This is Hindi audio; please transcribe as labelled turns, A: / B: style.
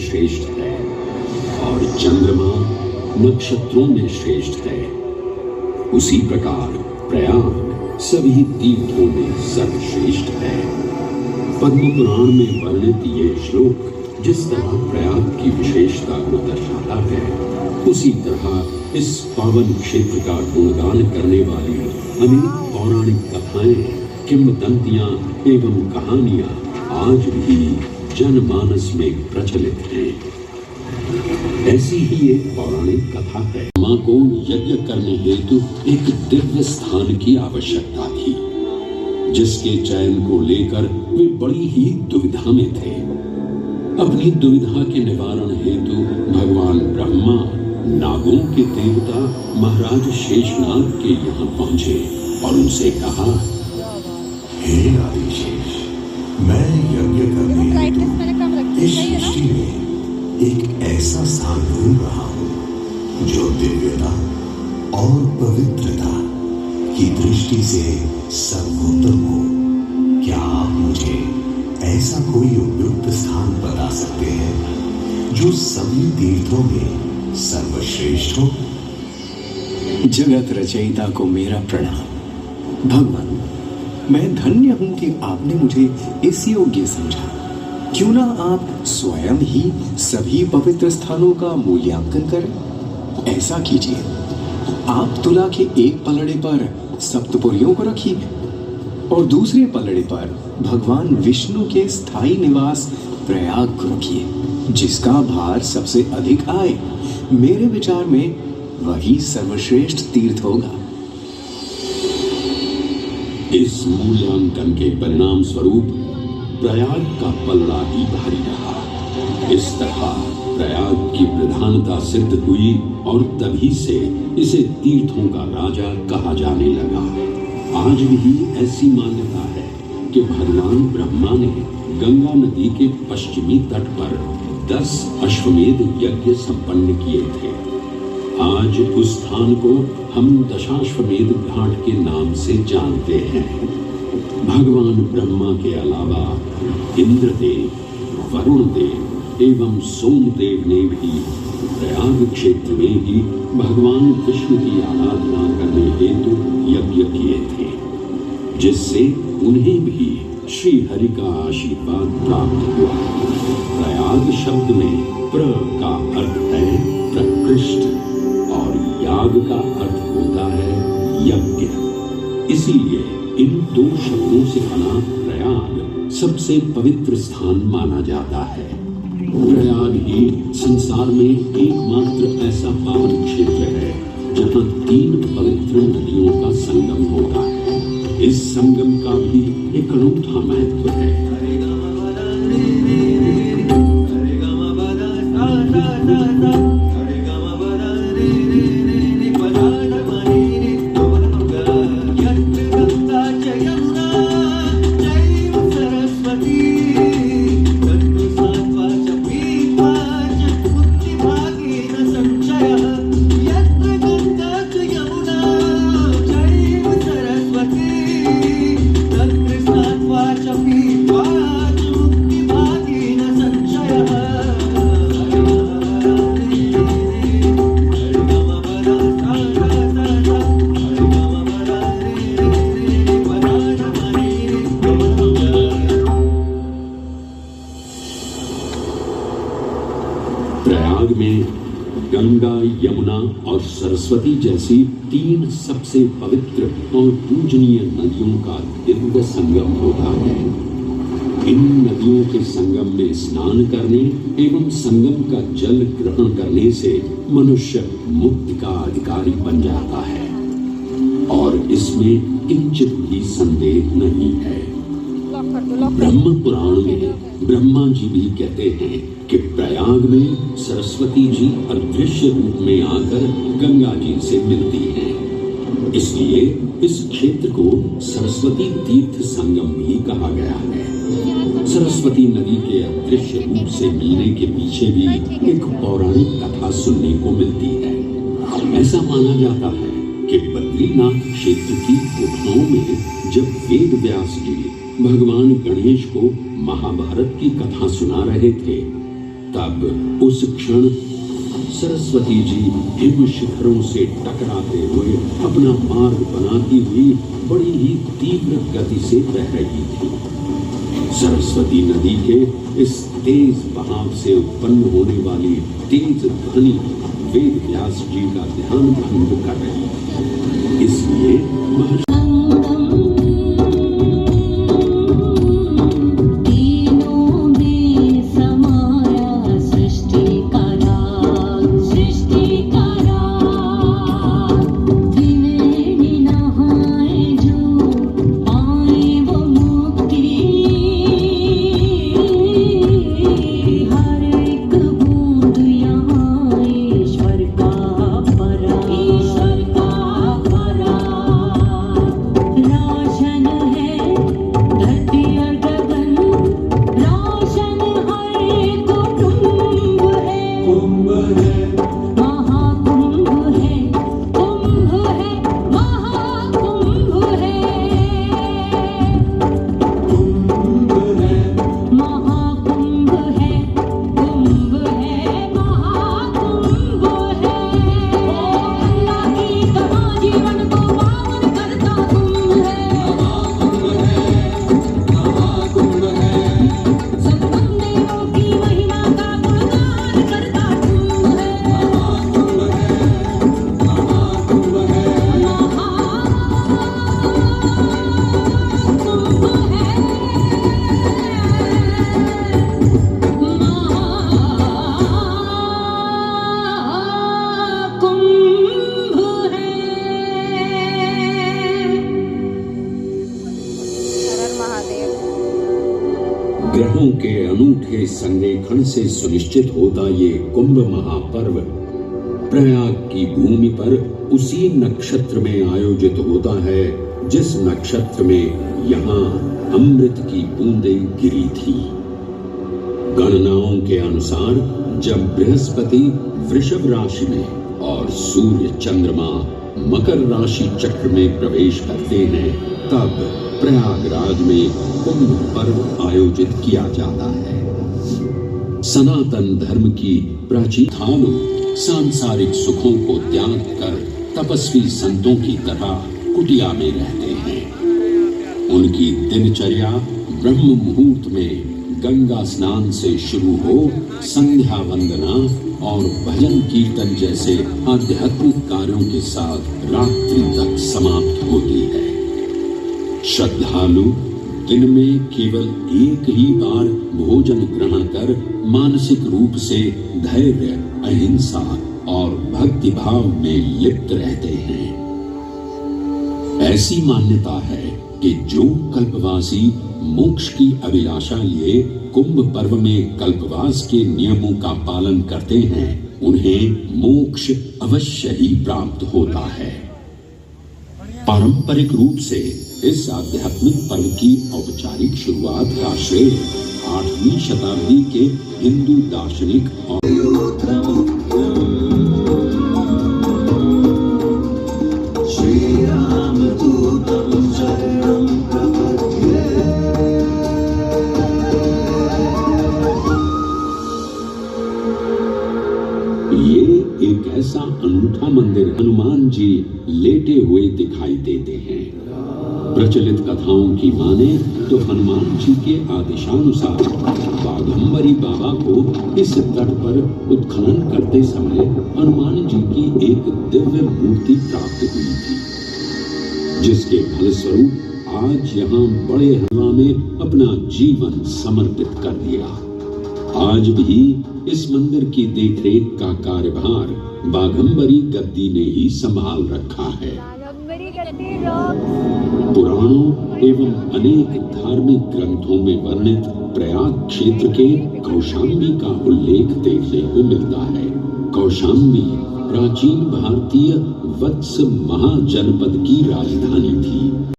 A: श्रेष्ठ है और चंद्रमा नक्षत्रों में श्रेष्ठ है। उसी प्रकार प्रयाग सभी तीर्थों में सर्वश्रेष्ठ है। पद्म पुराण में वर्णित ये श्लोक जिस तरह प्रयाग की विशेषता को दर्शाता है, उसी तरह इस पावन क्षेत्र का गुणगान करने वाली अनेक पौराणिक कथाएं, किंवदंतियां एवं कहानियां आज भी जनमानस में प्रचलित हैं। ऐसी ही एक पौराणिक कथा है। मां को यज्ञ करने हेतु एक दिव्य स्थान की आवश्यकता थी, जिसके चयन को लेकर वे बड़ी ही दुविधा में थे। अपनी दुविधा के निवारण हेतु भगवान ब्रह्मा नागों के देवता महाराज शेषनाग के यहाँ पहुंचे और उनसे कहा,
B: हे आदिशेष, मैं यज्ञ करने इस सृष्टि में एक ऐसा स्थान ढूंढ रहा हूँ जो दिव्यता और पवित्रता की दृष्टि से सर्वोत्तम हो। क्या आप मुझे ऐसा कोई उपयुक्त स्थान बता सकते हैं जो सभी तीर्थों में सर्वश्रेष्ठ हो?
C: जगत रचयिता को मेरा प्रणाम। भगवान, मैं धन्य हूं कि आपने मुझे इस योग्य समझा। क्यों ना आप स्वयं ही सभी पवित्र स्थानों का मूल्यांकन करें। ऐसा कीजिए, आप तुला के एक पलड़े पर सप्तपुरियों को रखिए और दूसरे पलड़े पर भगवान विष्णु के स्थायी निवास प्रयाग को रखिए, जिसका भार सबसे अधिक आए। मेरे विचार में वही सर्वश्रेष्ठ तीर्थ होगा।
A: इस मूल्यांकन के परिणाम स्वरूप प्रयाग का पलड़ा ही भारी रहा। इस तरह प्रयाग की प्रधानता सिद्ध हुई और तभी से इसे तीर्थों का राजा कहा जाने लगा। आज भी ऐसी मान्यता है कि भगवान ब्रह्मा ने गंगा नदी के पश्चिमी तट पर 10 अश्वमेध यज्ञ संपन्न किए थे। आज उस स्थान को हम दशाश्वमेध घाट के नाम से जानते हैं। भगवान ब्रह्मा के अलावा इंद्रदेव, वरुण देव एवं सोमदेव ने भी प्रयाग क्षेत्र में ही भगवान विष्णु की आराधना करने हेतु यज्ञ किए थे, जिससे उन्हें भी श्री हरि का आशीर्वाद प्राप्त हुआ। प्रयाग शब्द में प्र का अर्थ है प्रकृष्ट और याग का अर्थ होता है यज्ञ। इसीलिए इन दो शब्दों से बना प्रयाग सबसे पवित्र स्थान माना जाता है। प्रयाग ही संसार में एकमात्र ऐसा पावन क्षेत्र है जहाँ 3 पवित्र नदियों का संगम होता है। इस संगम का भी एक अनूठा महत्व है। प्रयाग में गंगा, यमुना और सरस्वती जैसी 3 सबसे पवित्र और पूजनीय नदियों का दिव्य संगम होता है। इन नदियों के संगम में स्नान करने एवं संगम का जल ग्रहण करने से मनुष्य मुक्ति का अधिकारी बन जाता है और इसमें किंचित भी संदेह नहीं है। ब्रह्म पुराण में ब्रह्मा जी भी कहते हैं कि प्रयाग में सरस्वती जी अदृश्य रूप में आकर गंगा जी से मिलती हैं। इसलिए इस क्षेत्र को सरस्वती तीर्थ संगम भी कहा गया है। सरस्वती नदी के अदृश्य रूप से मिलने के पीछे भी एक पौराणिक कथा सुनने को मिलती है। ऐसा माना जाता है कि बद्रीनाथ क्षेत्र की गुफाओं में जब वेद व्यास जी भगवान गणेश को महाभारत की कथा सुना रहे थे, तब उस क्षण सरस्वती जी हिम शिखरों से टकराते हुए अपना मार्ग बनाती हुई बड़ी ही तीव्र गति से बह रही थी। सरस्वती नदी के इस तेज बहाव से उत्पन्न होने वाली तेज ध्वनि वेद व्यास जी का ध्यान भंग कर रही थी। इसलिए महर्षि ग्रहों के अनूठे संरेखण से सुनिश्चित होता ये कुंभ महापर्व प्रयाग की भूमि पर उसी नक्षत्र में आयोजित होता है जिस नक्षत्र में यहाँ अमृत की बूंदें गिरी थी। गणनाओं के अनुसार जब बृहस्पति वृषभ राशि में और सूर्य चंद्रमा मकर राशि चक्र में प्रवेश करते हैं तब प्रयागराज में कुंभ पर्व आयोजित किया जाता है। सनातन धर्म की प्राचीन थानु सांसारिक सुखों को त्याग कर तपस्वी संतों की तरह कुटिया में रहते हैं। उनकी दिनचर्या ब्रह्म मुहूर्त में गंगा स्नान से शुरू हो संध्या वंदना और भजन कीर्तन जैसे आध्यात्मिक कार्यों के साथ रात्रि तक समाप्त होती है। श्रद्धालु दिन में केवल एक ही बार भोजन ग्रहण कर मानसिक रूप से धैर्य, अहिंसा और भक्ति भाव में लिप्त रहते हैं। ऐसी मान्यता है कि जो कल्पवासी मोक्ष की अभिलाषा लिए कुंभ पर्व में कल्पवास के नियमों का पालन करते हैं उन्हें मोक्ष अवश्य ही प्राप्त होता है। पारंपरिक रूप से इस आध्यात्मिक पर्व की औपचारिक शुरुआत का श्रेय 8वीं शताब्दी के हिंदू दार्शनिक और श्री राम दूतम शरणं प्रपद्ये। ये एक ऐसा अनूठा मंदिर हनुमान जी लेटे हुए दिखाई देते हैं। प्रचलित कथाओं की माने तो हनुमान जी के आदेशानुसार बाघंबरी बाबा को इस तट पर उत्खनन करते समय हनुमान जी की एक दिव्य मूर्ति प्राप्त हुई थी, जिसके फलस्वरूप आज यहाँ बड़े हलवा में अपना जीवन समर्पित कर दिया। आज भी इस मंदिर की देखरेख का कार्यभार बाघंबरी गद्दी ने ही संभाल रखा है। पुराणों एवं अनेक धार्मिक ग्रंथों में वर्णित प्रयाग क्षेत्र के कौशाम्बी का उल्लेख देखने को मिलता है। कौशाम्बी प्राचीन भारतीय वत्स महाजनपद की राजधानी थी।